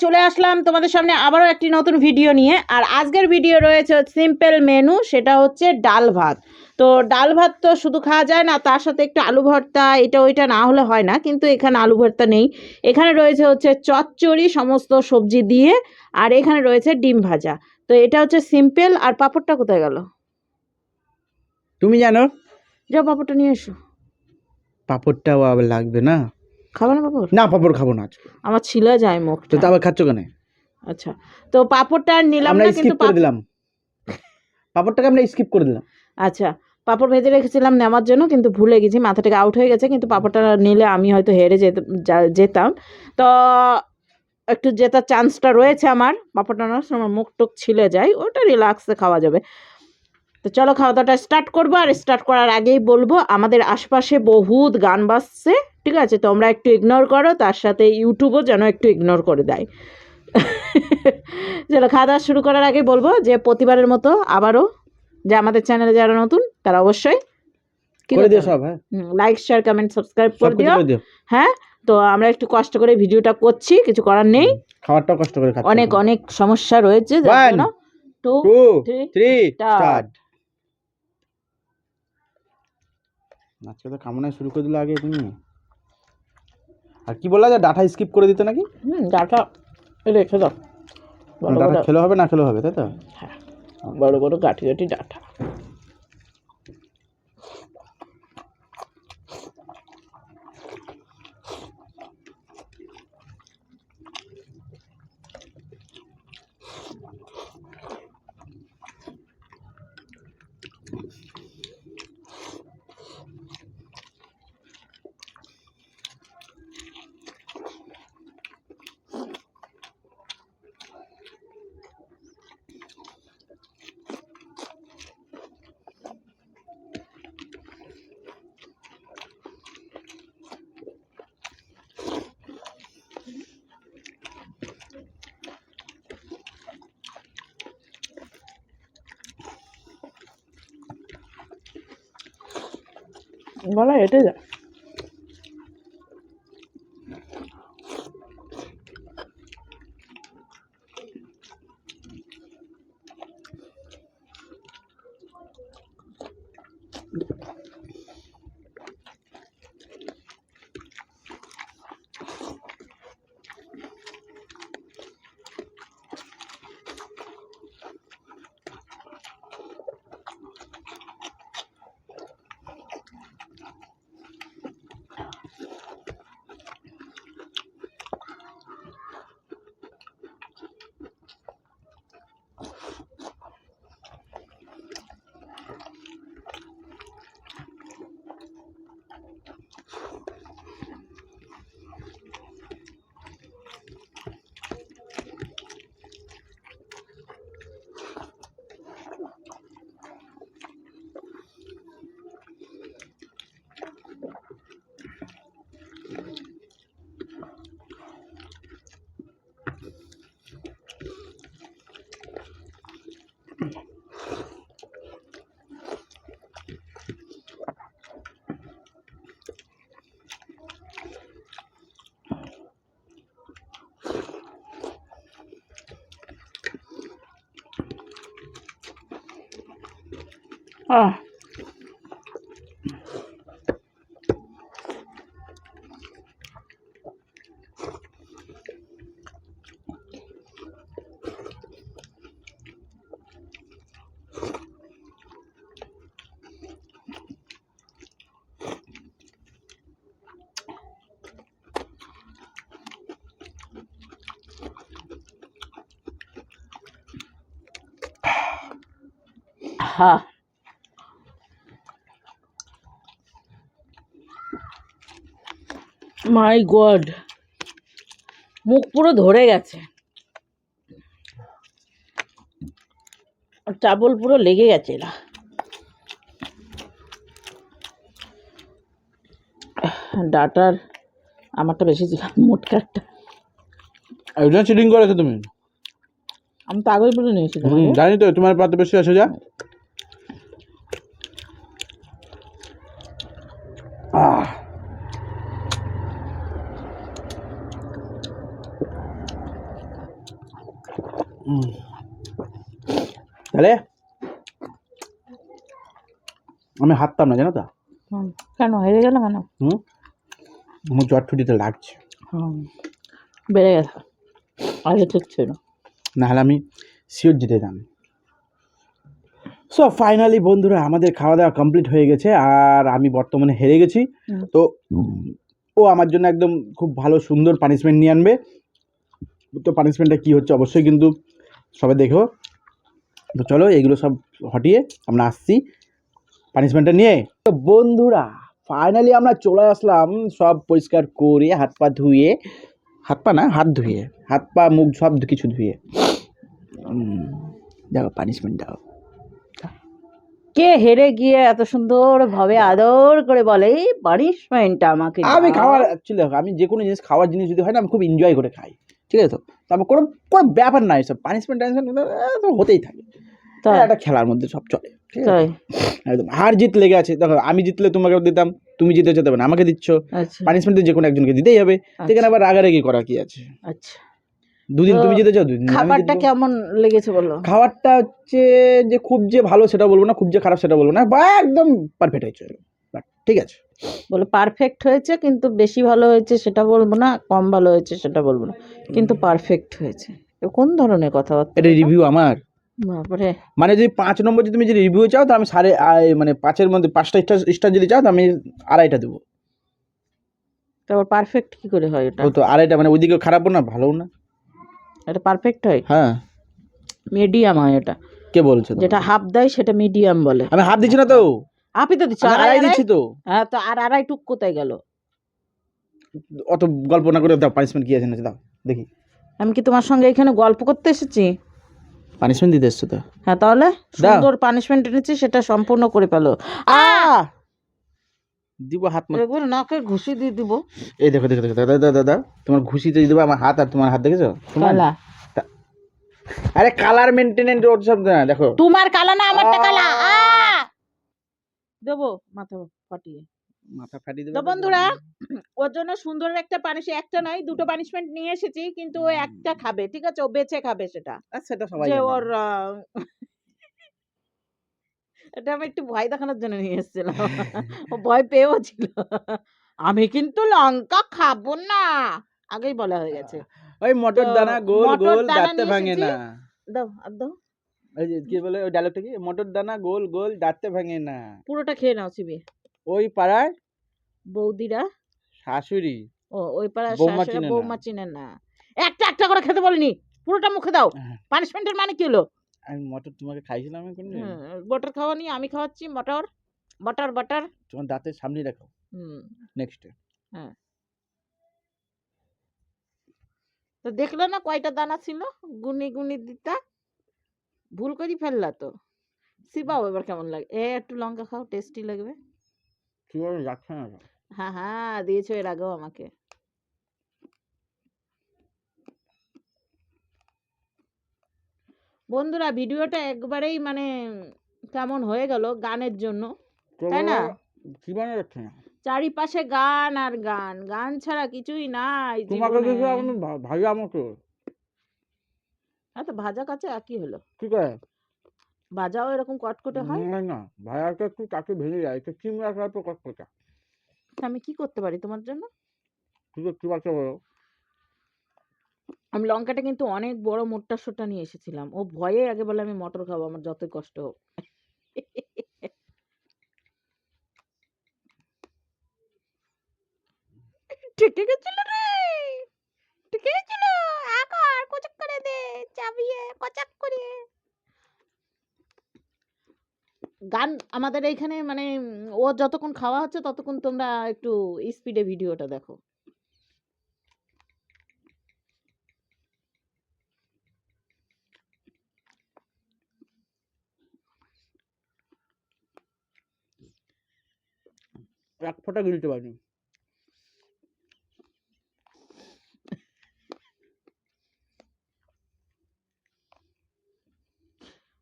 চলে আসলাম তোমাদের সামনে আবারও একটি নতুন ভিডিও নিয়ে। আর আজকের ভিডিও রয়েছে সিম্পল মেনু, সেটা হচ্ছে ডাল ভাত। তো ডাল ভাত তো শুধু খাওয়া যায় না, তার সাথে একটু আলু ভর্তা, এটা ওইটা না হলে হয় না। কিন্তু এখানে আলু ভর্তা নেই, এখানে রয়েছে হচ্ছে চচ্চড়ি সমস্ত সবজি দিয়ে, আর এখানে রয়েছে ডিম ভাজা। তো এটা হচ্ছে সিম্পল। আর পাঁপড়টা কোথায় গেল তুমি জানো? যাও পাঁপড়টা নিয়ে এসো। পাঁপড়টাও আবার লাগবে না? খাবো না পাঁপড়? না, পাঁপড় খাবো না আজকে। আমার ছিলা যায় তো মুখটা। আবার খাচ্ছ কেন? আচ্ছা, তো পাঁপড়টা আর নিলাম আমরা না, স্কিপ কিন্তু করে দিলাম, পাঁপড়টাকে আমরা স্কিপ করে দিলাম। আচ্ছা, পাঁপড় ভেজে রেখেছিলাম নেওয়ার জন্য, কিন্তু ভুলে গেছি, মাথা থেকে আউট হয়ে গেছে। কিন্তু পাঁপড়টা নিলে আমি হয়তো হেরে যেতাম। তো একটু জেতার চান্সটা রয়েছে আমার। পাঁপড়টা নেওয়ার সময় আমার মুখ টুক ছিলে যায়, ওটা রিল্যাক্সে খাওয়া যাবে। তো চলো খাওয়া দাওয়াটা স্টার্ট করবো। আর স্টার্ট করার আগেই বলবো, আমাদের আশপাশে বহুত গান বাজছে, ঠিক আছে? তোমরা একটু ইগনোর করো, তার সাথে ইউটিউবও যেন একটু ইগনোর করে দেয়। চলো খাওয়া দাওয়া শুরু করার আগে বলবো যে প্রতিবারের মতো আবারও যে আমাদের চ্যানেলে যারা নতুন তারা অবশ্যই করে দিও সব। হ্যাঁ, লাইক শেয়ার কমেন্ট সাবস্ক্রাইব সব করে কিছু করে দিও। দিও। হ্যাঁ, তো আমরা একটু কষ্ট করে ভিডিওটা করছি, কিছু করার নেই। খাবারটাও কষ্ট করে খাচ্ছি। অনেক অনেক সমস্যা রয়েছে, যার 1 জন্য 2 2 3 3 স্টার্ট। আজকে তো কামনায় শুরু করে দিলে আগে তুমি। আর কি বললা যে ডাটা স্কিপ করে দিতে নাকি? ডাটা রেখে দাও। বড় ডাটা বড়, খেলে হবে না খেলে হবে, তাই তো? হ্যাঁ, বড় বড় গাঠি গাঠি ডাটা। গলা হেঁটে যায়। হ্যাঁ, মাই গড, মুখ পুরো ধরে গেছে, চাবল পুরো লেগে গেছে। এরা ডাটার আমারটা বেশি ছিল, মোটকারটা। ওইটা চিটিং করেছো তুমি। আমি তো আগেই বলে নিয়েছি জানি তো, তোমার পাতে বেশি আছে। যা তাহলে আমি হারতাম না জানো তো। কেন হেরে গেল কেন? আমার জ্বর ছুটিতে লাগছে, বেড়ে গেছে, আগে ঠিক ছিল। নাহলে আমি শিওর জিতে যেতাম। সো ফাইনালি বন্ধুরা আমাদের খাওয়া দাওয়া কমপ্লিট হয়ে গেছে, আর আমি বর্তমানে হেরে গেছি। তো ও আমার জন্য একদম খুব ভালো সুন্দর পানিশমেন্ট নিয়ে আনবে। তো পানিশমেন্টটা কী হচ্ছে অবশ্যই কিন্তু সবাই দেখো। তো চলো এগুলো সব হটিয়ে আমরা আসছি পানিশমেন্টটা নিয়ে। তো বন্ধুরা ফাইনালি আমরা চলে আসলাম সব পরিষ্কার করে, হাত পা ধুয়ে, হাত পা না হাত ধুয়ে, হাত পা মুখ সব কিছু ধুয়ে দেখো পানিশমেন্ট দাও। কে হেরে গিয়ে এত সুন্দর ভাবে আদর করে বলে এই পানিশমেন্টটা আমাকে আমি দাও। খাওয়ার অ্যাকচুয়ালি আমি যে কোনো জিনিস খাওয়ার জিনিস যদি হয় না আমি খুব এনজয় করে খাই, ঠিক আছে? তো আমার কোনো কোনো ব্যাপার নাই, সব পানিশমেন্ট টানিশমেন্ট তো হতেই থাকে, তাই? একটা খেলার মধ্যে সব চলে, ঠিক আছে? তাই? একদম হার জিত লেগে আছে। দেখো আমি জিতলে তোমাকে দিতাম, তুমি জিতে যেতে না আমাকে দিচ্ছ, আচ্ছা পানিশমেন্ট যে কোনো একজনকে দিতেই হবে। সেখানে আবার রাগারাগি করা কি আছে? আচ্ছা, দুদিন তো তুমি জিতে যাও, দুদিন আমি খাবারটা জিতে। কেমন লেগেছে বলো? খাবারটা হচ্ছে যে খুব যে ভালো সেটা বলবো না, খুব যে খারাপ সেটা বলবো না, বা একদম পারফেক্ট হয়েছে, বাট ঠিক আছে। বলো পারফেক্ট হয়েছে, কিন্তু বেশি ভালো হয়েছে সেটা বলবো না, কম ভালো হয়েছে সেটা বলবো না, কিন্তু পারফেক্ট হয়েছে। এ কোন ধরনের কথাবার্তা? এটা রিভিউ আমার, বাপরে, মানে যদি 5 নম্বর যদি তুমি যদি রিভিউ চাও তো আমি মানে 5-এর মধ্যে 5টা স্টার যদি চাও তো আমি 2.5টা দেবো। তারপর পারফেক্ট কি করে হয় এটা? ও তো 2.5টা, মানে ওইদিকে খারাপও না ভালোও না। এটা পারফেক্ট হয়? হ্যাঁ, মিডিয়াম হয় এটা। কে বলছে? যেটা হাফ দেয় সেটা মিডিয়াম বলে। আমি হাত দিচ্ছি না তো, আপনি তো দিচ্ছ আমি আড়াই 2.5 আড়াই। দিচ্ছি তো। হ্যাঁ, তো আর আড়াই টুক কোথায় গেল? অত গল্প না করে দাও, পানিশমেন্ট কি আছে না দাও দেখি। আমি কি তোমার সঙ্গে এখানে গল্প করতে এসেছি? পানিশমেন্ট দিতে এসছো তো, হ্যাঁ, তাহলে সুন্দর পানিশমেন্ট এনেছি, সেটা সম্পূর্ণ করে ফেলো। দিব হাত মা। একবার নাকে ঘুষি দিয়ে দিব। এই দেখো দেখো দেখো দাদা দাদা দাদা, তোমার ঘুষিতে দিব আমার হাত, আর তোমার হাত দেখেছো সমান? কালা? আরে কালার মেনটেনেন্স ওর সব না, দেখো তোমার কালা না আমারটা কালা। দেবো মাথা ফাটিয়ে। মাথা ফাটিয়ে তো দেবে। বন্ধুরা, ওর জন্য সুন্দর একটা একটা নয় দুটো পানিশমেন্ট নিয়ে এসেছি, কিন্তু ও একটা খাবে, ঠিক আছে? ও বেছে খাবে সেটা। সেটা সবাই যে জানে। ওর এটা আমি একটু ভয় দেখানোর জন্য নিয়ে এসেছিলাম। ও ভয় পেয়েও ছিল। আমি কিন্তু লঙ্কা খাবো না, আগেই বলা হয়ে গেছে। ওই মটর তো দানা গোল মটর গোল দানা দাঁতে নিয়ে ভাঙে এসেছি। না। দাও আর দাও। ওই যে কি বলে ওই ডায়লগটা কি, মটর দানা গোল গোল দাঁতে ভাঙে না। পুরোটা খেয়ে নাও চিবিয়ে। ওই পাড়ার বৌদিরা, শাশুড়ি ওই পাড়ার বৌমা শাশুড়া চিনে না। বৌমা চিনে না। একটা একটা করে খেতে বলিনি, পুরোটা মুখে দাও। পানিশমেন্টের মানে কি হলো? আমি মটর তোমাকে খাইছিলাম আমি কোনদিন? বটার খাওয়া নি, আমি খাওয়াচ্ছি মটর, বাটার বাটার। তোমার দাঁতের সামনে রাখো নেক্সট। হ্যাঁ, তো দেখলো না কয়টা দানা ছিল? গুনি গুনি দিতা, ভুল করে ফেললা তো। সিবাও এবার কেমন লাগে? একটু লঙ্কা খাও, টেস্টি লাগবে। কিভাবে যাচ্ছে না? হ্যাঁ হ্যাঁ, দিয়েছো এর আগেও আমাকে। বন্ধুরা ভিডিওটা একবারেই মানে কেমন হয়ে গেল গানের জন্য, তাই না? কি বানিয়ে যাচ্ছে না? চারিপাশে গান আর গান, গান ছাড়া কিছুই নাই তোমাকে জীবনে। কিছু আমি ভাই আমাকে হ্যাঁ, তো ভাজা কাছে কি হলো? ঠিক আছে ভাজাও এরকম কটকটে হয়। না না ভাইয়াকে একটু তাকে ভেঙে যায়, একটু চিংড়ি রাখার প্রকাশ করতে। আমি কি করতে পারি তোমার জন্য? ঠিক আছে, কি বাচ্চা বলো? আমি লঙ্কাটা কিন্তু অনেক বড় মোটা সোটা নিয়ে এসেছিলাম, ও ভয়ে আগে বলে আমি মটর খাবো, আমার যতই কষ্ট হোক। ঠেকে গেছিল রে, ঠেকে গেছিল। আকার কচাক করে দে, চাবিয়ে কচাক করে। গান আমাদের এইখানে মানে ও যতক্ষণ খাওয়া হচ্ছে ততক্ষণ তোমরা একটু স্পিডে ভিডিওটা দেখো। এক ফোঁটা গিলতে পারিনি।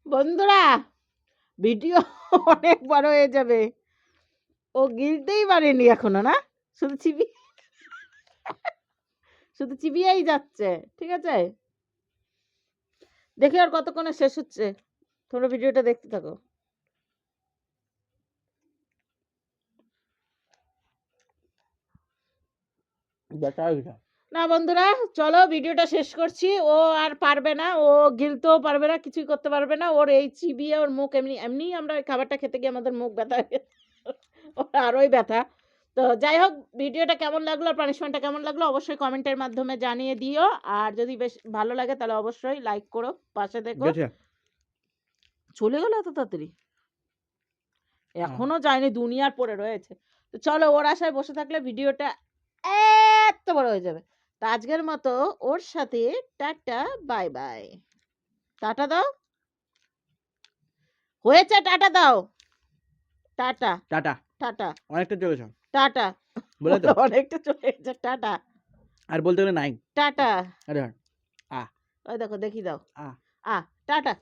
বন্ধুরা ভিডিও অনেক বড় হয়ে যাবে, ও গিলতেই পারেনি এখনো না, শুধু চিবি শুধু চিবিয়েই যাচ্ছে, ঠিক আছে? দেখি আর কতক্ষণে শেষ হচ্ছে, তোমরা ভিডিওটা দেখতে থাকো। না বন্ধুরা, চলো ভিডিওটা শেষ করছি। ও আর পারবে না, ও গিলতেও পারবে না, কিছুই করতে পারবে না। ওর এই চিবিয়ে ওর মুখ এমনি আমরা ওই খাবারটা খেতে গিয়ে আমাদের মুখ ব্যথা হয়ে গেছে। ওর আরোই ব্যথা। তো যাই হোক, ভিডিওটা কেমন লাগলো আর পানিশমেন্টটা কেমন লাগলো অবশ্যই কমেন্টের মাধ্যমে জানিয়ে দিও। আর যদি বেশ ভালো লাগে তাহলে অবশ্যই লাইক করো, পাশে দেখো। চলে গেল এত তাড়াতাড়ি? এখনো যায়নি, দুনিয়ার পরে রয়েছে। তো চলো, ওর আশায় বসে থাকলে ভিডিওটা এত বড় হয়ে যাবে। তো আজকের মতো ওর সাথে টাটা, বাই বাই। টাটা দাও, হয়েছে, টাটা দাও, টাটা টাটা, টাটা অনেকটা চলেছ টাটা। বলে তো অনেকটা চলে গেছে, টাটা আর বলতে গেলে নাই। টাটা। আরে ওই দেখো, দেখি দাও, আ টাটা।